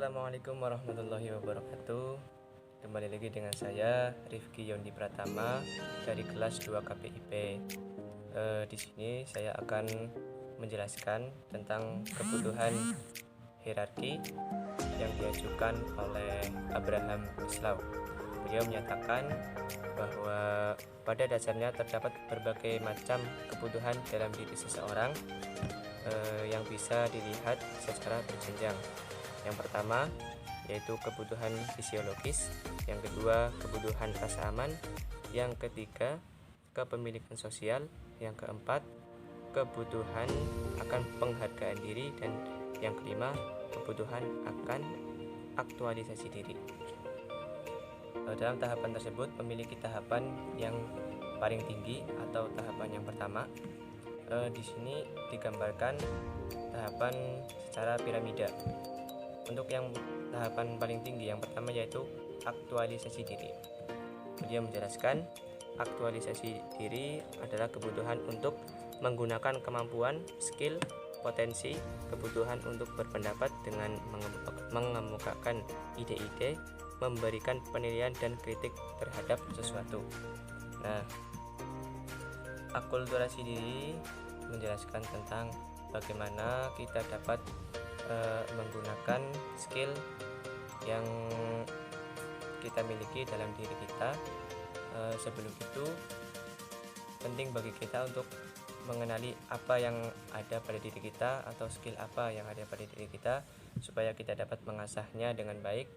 Assalamualaikum warahmatullahi wabarakatuh. Kembali lagi dengan saya Rifki Yondi Pratama dari kelas 2 KPIP. Di sini saya akan menjelaskan tentang kebutuhan hierarki yang diajukan oleh Abraham Maslow. Beliau menyatakan bahwa pada dasarnya terdapat berbagai macam kebutuhan dalam diri seseorang yang bisa dilihat secara berjenjang. Yang pertama yaitu kebutuhan fisiologis, yang kedua kebutuhan rasa aman, yang ketiga kepemilikan sosial, yang keempat kebutuhan akan penghargaan diri, dan yang kelima kebutuhan akan aktualisasi diri. Dalam tahapan tersebut memiliki tahapan yang paling tinggi atau tahapan yang pertama. Di sini digambarkan tahapan secara piramida. Untuk yang tahapan paling tinggi yang pertama yaitu aktualisasi diri. Beliau menjelaskan aktualisasi diri adalah kebutuhan untuk menggunakan kemampuan, skill, potensi, kebutuhan untuk berpendapat dengan mengemukakan ide-ide, memberikan penilaian dan kritik terhadap sesuatu. Nah, akulturasi diri menjelaskan tentang bagaimana kita dapat menggunakan skill yang kita miliki dalam diri kita. Sebelum itu penting bagi kita untuk mengenali apa yang ada pada diri kita atau skill apa yang ada pada diri kita supaya kita dapat mengasahnya dengan baik,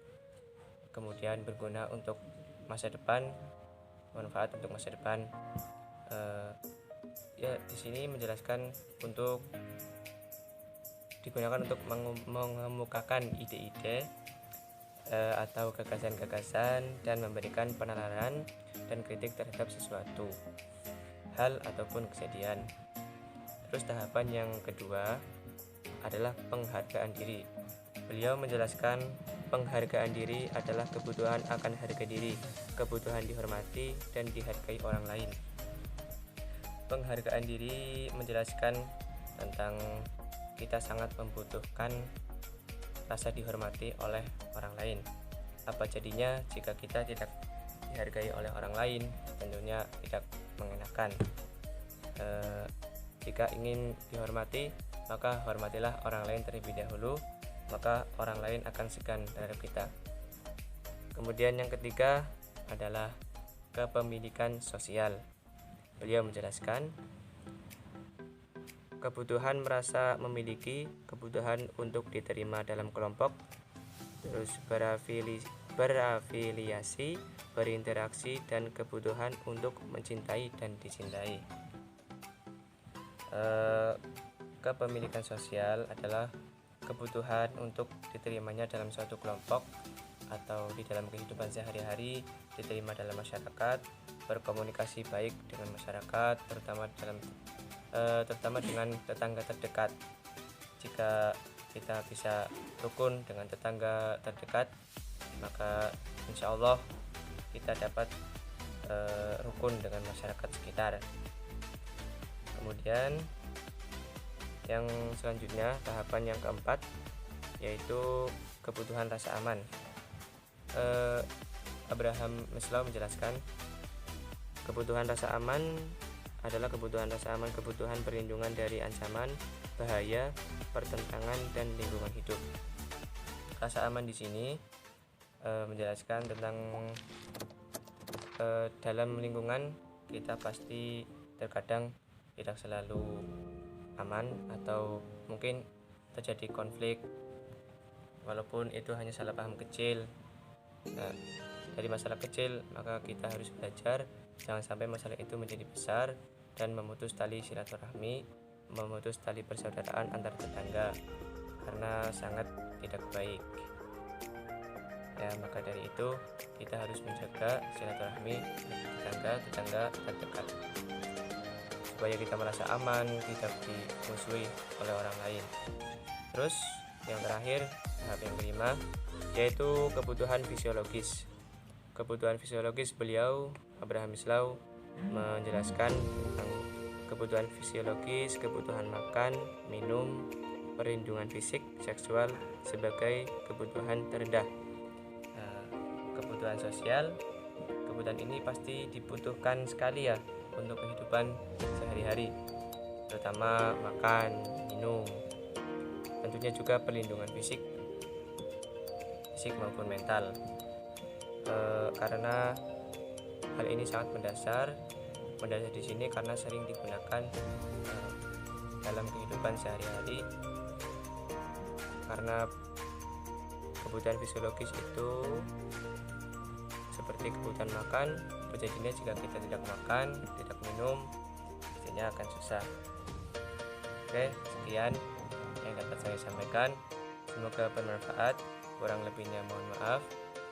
kemudian berguna untuk masa depan, manfaat untuk masa depan. Di sini menjelaskan untuk digunakan untuk mengemukakan ide-ide atau gagasan-gagasan dan memberikan penalaran dan kritik terhadap sesuatu hal ataupun kejadian. Terus tahapan yang kedua adalah penghargaan diri. Beliau menjelaskan penghargaan diri adalah kebutuhan akan harga diri, kebutuhan dihormati dan dihargai orang lain. Penghargaan diri menjelaskan tentang kita sangat membutuhkan rasa dihormati oleh orang lain. Apa jadinya jika kita tidak dihargai oleh orang lain? Tentunya tidak mengenakan. Jika ingin dihormati, maka hormatilah orang lain terlebih dahulu, maka orang lain akan segan terhadap kita. Kemudian yang ketiga adalah kepemilikan sosial. Beliau menjelaskan kebutuhan merasa memiliki, kebutuhan untuk diterima dalam kelompok, terus berafiliasi, berinteraksi, dan kebutuhan untuk mencintai dan dicintai. Kepemilikan sosial adalah kebutuhan untuk diterimanya dalam suatu kelompok atau di dalam kehidupan sehari-hari, diterima dalam masyarakat, berkomunikasi baik dengan masyarakat, terutama dengan tetangga terdekat. Jika kita bisa rukun dengan tetangga terdekat, maka insya Allah kita dapat rukun dengan masyarakat sekitar. Kemudian yang selanjutnya tahapan yang keempat yaitu kebutuhan rasa aman. Abraham Maslow menjelaskan kebutuhan rasa aman adalah kebutuhan rasa aman, kebutuhan perlindungan dari ancaman, bahaya, pertentangan, dan lingkungan hidup. Rasa aman di sini menjelaskan tentang dalam lingkungan kita pasti terkadang tidak selalu aman atau mungkin terjadi konflik, walaupun itu hanya salah paham kecil. Nah, dari masalah kecil maka kita harus belajar jangan sampai masalah itu menjadi besar dan memutus tali silaturahmi, memutus tali persaudaraan antar tetangga, karena sangat tidak baik. Ya, maka dari itu kita harus menjaga silaturahmi tetangga terdekat supaya kita merasa aman, tidak dimusuhi oleh orang lain. Terus yang terakhir, tahap yang kelima yaitu kebutuhan fisiologis. Kebutuhan fisiologis beliau Abraham Maslow menjelaskan tentang kebutuhan fisiologis, kebutuhan makan, minum, perlindungan fisik seksual sebagai kebutuhan terendah. Kebutuhan sosial, kebutuhan ini pasti dibutuhkan sekali ya untuk kehidupan sehari-hari, terutama makan, minum, tentunya juga perlindungan fisik maupun mental. Karena hal ini sangat mendasar di sini karena sering digunakan dalam kehidupan sehari-hari, karena kebutuhan fisiologis itu seperti kebutuhan makan, terjadinya jika kita tidak makan, tidak minum, pastinya akan susah. Oke, sekian yang dapat saya sampaikan, semoga bermanfaat. Kurang lebihnya mohon maaf.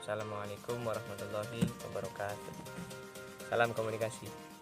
Assalamualaikum warahmatullahi wabarakatuh. Salam komunikasi.